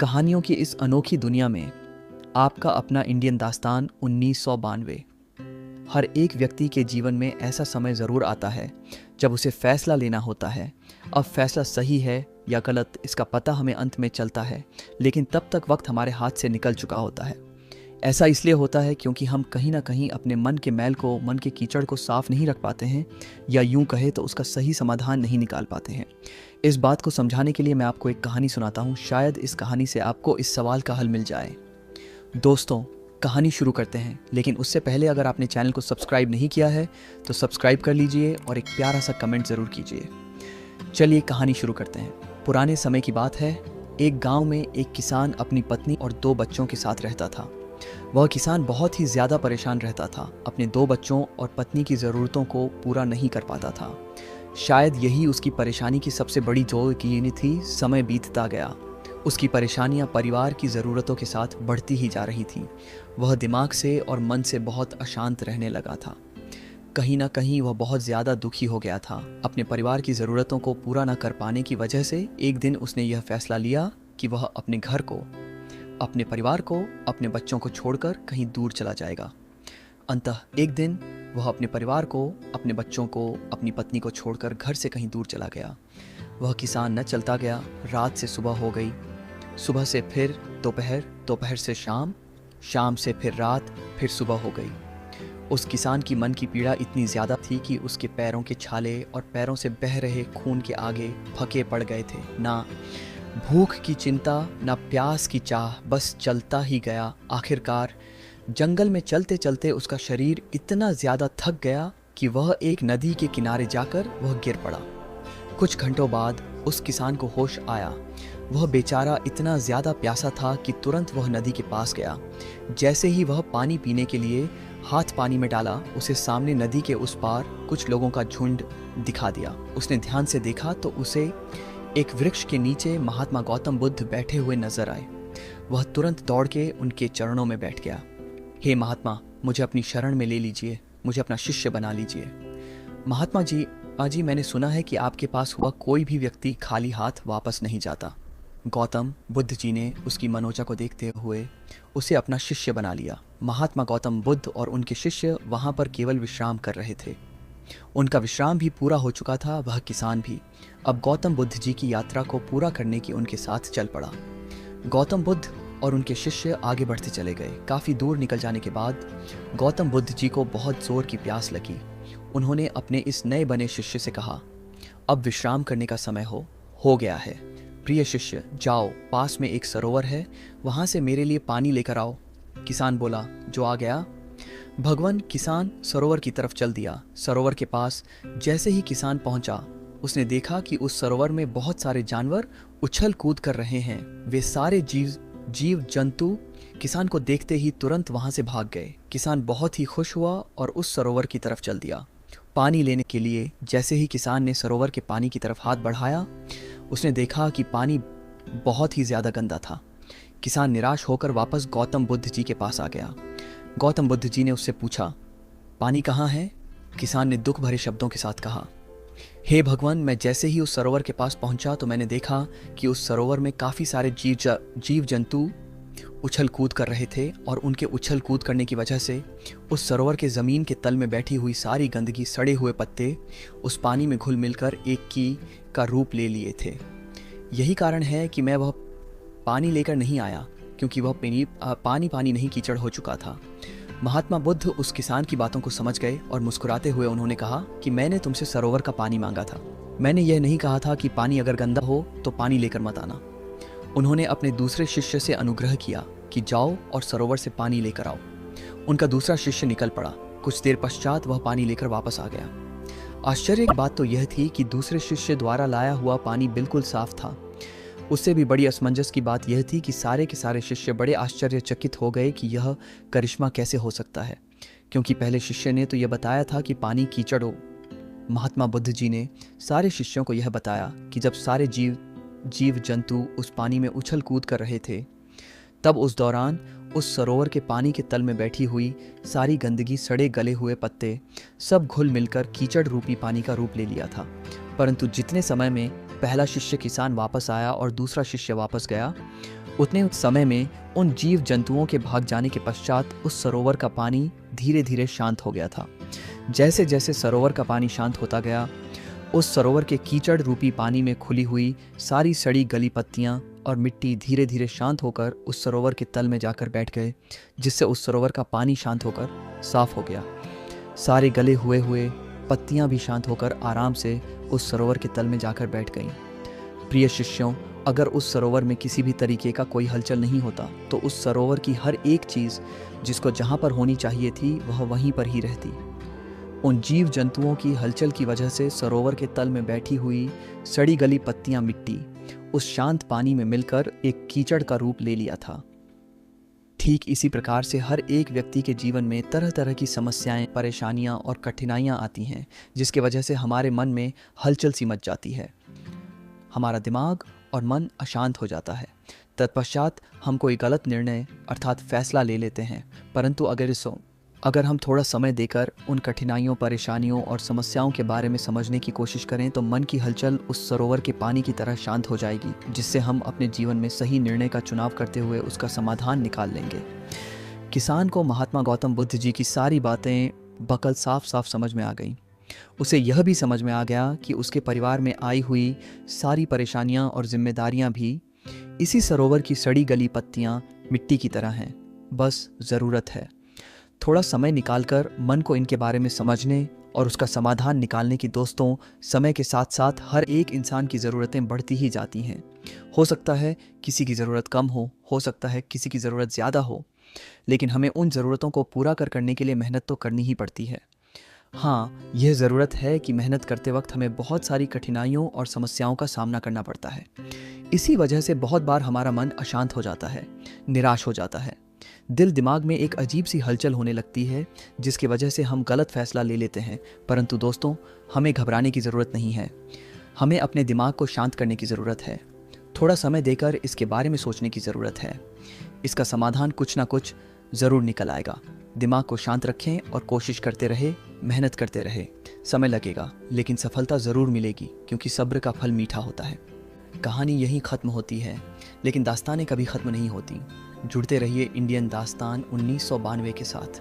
कहानियों की इस अनोखी दुनिया में आपका अपना इंडियन दास्तान 1992। हर एक व्यक्ति के जीवन में ऐसा समय ज़रूर आता है जब उसे फैसला लेना होता है। अब फैसला सही है या गलत इसका पता हमें अंत में चलता है, लेकिन तब तक वक्त हमारे हाथ से निकल चुका होता है। ऐसा इसलिए होता है क्योंकि हम कहीं ना कहीं अपने मन के मैल को, मन के कीचड़ को साफ नहीं रख पाते हैं, या यूं कहे तो उसका सही समाधान नहीं निकाल पाते हैं। इस बात को समझाने के लिए मैं आपको एक कहानी सुनाता हूँ। शायद इस कहानी से आपको इस सवाल का हल मिल जाए। दोस्तों, कहानी शुरू करते हैं, लेकिन उससे पहले अगर आपने चैनल को सब्सक्राइब नहीं किया है तो सब्सक्राइब कर लीजिए और एक प्यारा सा कमेंट ज़रूर कीजिए। चलिए कहानी शुरू करते हैं। पुराने समय की बात है। एक गांव में एक किसान अपनी पत्नी और 2 बच्चों के साथ रहता था। वह किसान बहुत ही ज़्यादा परेशान रहता था। अपने 2 बच्चों और पत्नी की ज़रूरतों को पूरा नहीं कर पाता था। शायद यही उसकी परेशानी की सबसे बड़ी जो की थी। समय बीतता गया, उसकी परेशानियां परिवार की ज़रूरतों के साथ बढ़ती ही जा रही थीं। वह दिमाग से और मन से बहुत अशांत रहने लगा था। कहीं ना कहीं वह बहुत ज़्यादा दुखी हो गया था। अपने परिवार की ज़रूरतों को पूरा न कर पाने की वजह से एक दिन उसने यह फैसला लिया कि वह अपने घर को, अपने परिवार को, अपने बच्चों को छोड़कर कहीं दूर चला जाएगा। अंततः एक दिन वह अपने परिवार को, अपने बच्चों को, अपनी पत्नी को छोड़कर घर से कहीं दूर चला गया। वह किसान न चलता गया। रात से सुबह हो गई, सुबह से फिर दोपहर, दोपहर से शाम, शाम से फिर रात, फिर सुबह हो गई। उस किसान की मन की पीड़ा इतनी ज़्यादा थी कि उसके पैरों के छाले और पैरों से बह रहे खून के आगे फके पड़ गए थे। ना भूख की चिंता, ना प्यास की चाह, बस चलता ही गया। आखिरकार जंगल में चलते चलते उसका शरीर इतना ज़्यादा थक गया कि वह एक नदी के किनारे जाकर वह गिर पड़ा। कुछ घंटों बाद उस किसान को होश आया। वह बेचारा इतना ज़्यादा प्यासा था कि तुरंत वह नदी के पास गया। जैसे ही वह पानी पीने के लिए हाथ पानी में डाला, उसे सामने नदी के उस पार कुछ लोगों का झुंड दिखा दिया। उसने ध्यान से देखा तो उसे एक वृक्ष के नीचे महात्मा गौतम बुद्ध बैठे हुए नजर आए। वह तुरंत दौड़ के उनके चरणों में बैठ गया। हे महात्मा, मुझे अपनी शरण में ले लीजिए, मुझे अपना शिष्य बना लीजिए। महात्मा जी, पाजी, मैंने सुना है कि आपके पास हुआ कोई भी व्यक्ति खाली हाथ वापस नहीं जाता। गौतम बुद्ध जी ने उसकी मनोजा को देखते हुए उसे अपना शिष्य बना लिया। महात्मा गौतम बुद्ध और उनके शिष्य वहाँ पर केवल विश्राम कर रहे थे। उनका विश्राम भी पूरा हो चुका था, वह किसान भी। अब गौतम बुद्ध जी की यात्रा को पूरा करने की उनके साथ चल पड़ा। गौतम बुद्ध और उनके शिष्य आगे बढ़ते चले गए। काफ़ी दूर निकल जाने के बाद गौतम बुद्ध जी को बहुत ज़ोर की प्यास लगी। उन्होंने अपने इस नए बने शिष्य से कहा, अब विश्राम करने का समय हो गया है। प्रिय शिष्य, जाओ, पास में एक सरोवर है, वहाँ से मेरे लिए पानी लेकर आओ। किसान बोला, जो आ गया। भगवान किसान सरोवर की तरफ चल दिया। सरोवर के पास जैसे ही किसान पहुंचा, उसने देखा कि उस सरोवर में बहुत सारे जानवर उछल कूद कर रहे हैं। वे सारे जीव जंतु किसान को देखते ही तुरंत वहां से भाग गए। किसान बहुत ही खुश हुआ और उस सरोवर की तरफ चल दिया पानी लेने के लिए। जैसे ही किसान ने सरोवर के पानी की तरफ हाथ बढ़ाया, उसने देखा कि पानी बहुत ही ज़्यादा गंदा था। किसान निराश होकर वापस गौतम बुद्ध जी के पास आ गया। गौतम बुद्ध जी ने उससे पूछा, पानी कहाँ है? किसान ने दुख भरे शब्दों के साथ कहा, हे भगवान, मैं जैसे ही उस सरोवर के पास पहुंचा तो मैंने देखा कि उस सरोवर में काफ़ी सारे जीव जंतु उछल कूद कर रहे थे, और उनके उछल कूद करने की वजह से उस सरोवर के ज़मीन के तल में बैठी हुई सारी गंदगी, सड़े हुए पत्ते उस पानी में घुल मिलकर एक की का रूप ले लिए थे। यही कारण है कि मैं वह पानी लेकर नहीं आया, क्योंकि वह पानी नहीं कीचड़ हो चुका था। महात्मा बुद्ध उस किसान की बातों को समझ गए और मुस्कुराते हुए उन्होंने कहा कि मैंने तुमसे सरोवर का पानी मांगा था, मैंने यह नहीं कहा था कि पानी अगर गंदा हो तो पानी लेकर मत आना। उन्होंने अपने दूसरे शिष्य से अनुग्रह किया कि जाओ और सरोवर से पानी लेकर आओ। उनका दूसरा शिष्य निकल पड़ा। कुछ देर पश्चात वह पानी लेकर वापस आ गया। आश्चर्य की बात तो यह थी कि दूसरे शिष्य द्वारा लाया हुआ पानी बिल्कुल साफ था। उससे भी बड़ी असमंजस की बात यह थी कि सारे के सारे शिष्य बड़े आश्चर्यचकित हो गए कि यह करिश्मा कैसे हो सकता है, क्योंकि पहले शिष्य ने तो यह बताया था कि पानी कीचड़ हो। महात्मा बुद्ध जी ने सारे शिष्यों को यह बताया कि जब सारे जीव जंतु उस पानी में उछल कूद कर रहे थे, तब उस दौरान उस सरोवर के पानी के तल में बैठी हुई सारी गंदगी, सड़े गले हुए पत्ते सब घुल मिलकर कीचड़ रूपी पानी का रूप ले लिया था। परंतु जितने समय में पहला शिष्य किसान वापस आया और दूसरा शिष्य वापस गया, उतने समय में उन जीव जंतुओं के भाग जाने के पश्चात उस सरोवर का पानी धीरे धीरे शांत हो गया था। जैसे जैसे सरोवर का पानी शांत होता गया, उस सरोवर के कीचड़ रूपी पानी में खुली हुई सारी सड़ी गली पत्तियां और मिट्टी धीरे धीरे शांत होकर उस सरोवर के तल में जाकर बैठ गए, जिससे उस सरोवर का पानी शांत होकर साफ हो गया। सारे गले हुए हुए पत्तियां भी शांत होकर आराम से उस सरोवर के तल में जाकर बैठ गईं। प्रिय शिष्यों, अगर उस सरोवर में किसी भी तरीके का कोई हलचल नहीं होता तो उस सरोवर की हर एक चीज़ जिसको जहाँ पर होनी चाहिए थी वह वहीं पर ही रहती। उन जीव जंतुओं की हलचल की वजह से सरोवर के तल में बैठी हुई सड़ी गली पत्तियां मिट्टी उस शांत पानी में मिलकर एक कीचड़ का रूप ले लिया था। ठीक इसी प्रकार से हर एक व्यक्ति के जीवन में तरह तरह की समस्याएं, परेशानियां और कठिनाइयां आती हैं, जिसके वजह से हमारे मन में हलचल सी मच जाती है। हमारा दिमाग और मन अशांत हो जाता है। तत्पश्चात हम कोई गलत निर्णय अर्थात फैसला ले लेते हैं, परंतु अगर हम थोड़ा समय देकर उन कठिनाइयों, परेशानियों और समस्याओं के बारे में समझने की कोशिश करें तो मन की हलचल उस सरोवर के पानी की तरह शांत हो जाएगी, जिससे हम अपने जीवन में सही निर्णय का चुनाव करते हुए उसका समाधान निकाल लेंगे। किसान को महात्मा गौतम बुद्ध जी की सारी बातें बकल साफ साफ समझ में आ गईं। उसे यह भी समझ में आ गया कि उसके परिवार में आई हुई सारी परेशानियां और जिम्मेदारियां भी इसी सरोवर की सड़ी गली पत्तियां मिट्टी की तरह हैं। बस ज़रूरत है थोड़ा समय निकालकर मन को इनके बारे में समझने और उसका समाधान निकालने की। दोस्तों, समय के साथ साथ हर एक इंसान की ज़रूरतें बढ़ती ही जाती हैं। हो सकता है किसी की ज़रूरत कम हो सकता है किसी की ज़रूरत ज़्यादा हो, लेकिन हमें उन ज़रूरतों को पूरा करने के लिए मेहनत तो करनी ही पड़ती है। हाँ, यह ज़रूरत है कि मेहनत करते वक्त हमें बहुत सारी कठिनाइयों और समस्याओं का सामना करना पड़ता है। इसी वजह से बहुत बार हमारा मन अशांत हो जाता है, निराश हो जाता है। दिल दिमाग में एक अजीब सी हलचल होने लगती है, जिसकी वजह से हम गलत फैसला ले लेते हैं। परंतु दोस्तों, हमें घबराने की ज़रूरत नहीं है। हमें अपने दिमाग को शांत करने की ज़रूरत है। थोड़ा समय देकर इसके बारे में सोचने की ज़रूरत है। इसका समाधान कुछ ना कुछ ज़रूर निकल आएगा। दिमाग को शांत रखें और कोशिश करते रहे, मेहनत करते रहे। समय लगेगा लेकिन सफलता ज़रूर मिलेगी, क्योंकि सब्र का फल मीठा होता है। कहानी यहीं ख़त्म होती है, लेकिन दास्तानें कभी ख़त्म नहीं होती। जुड़ते रहिए इंडियन दास्तान 1992 के साथ।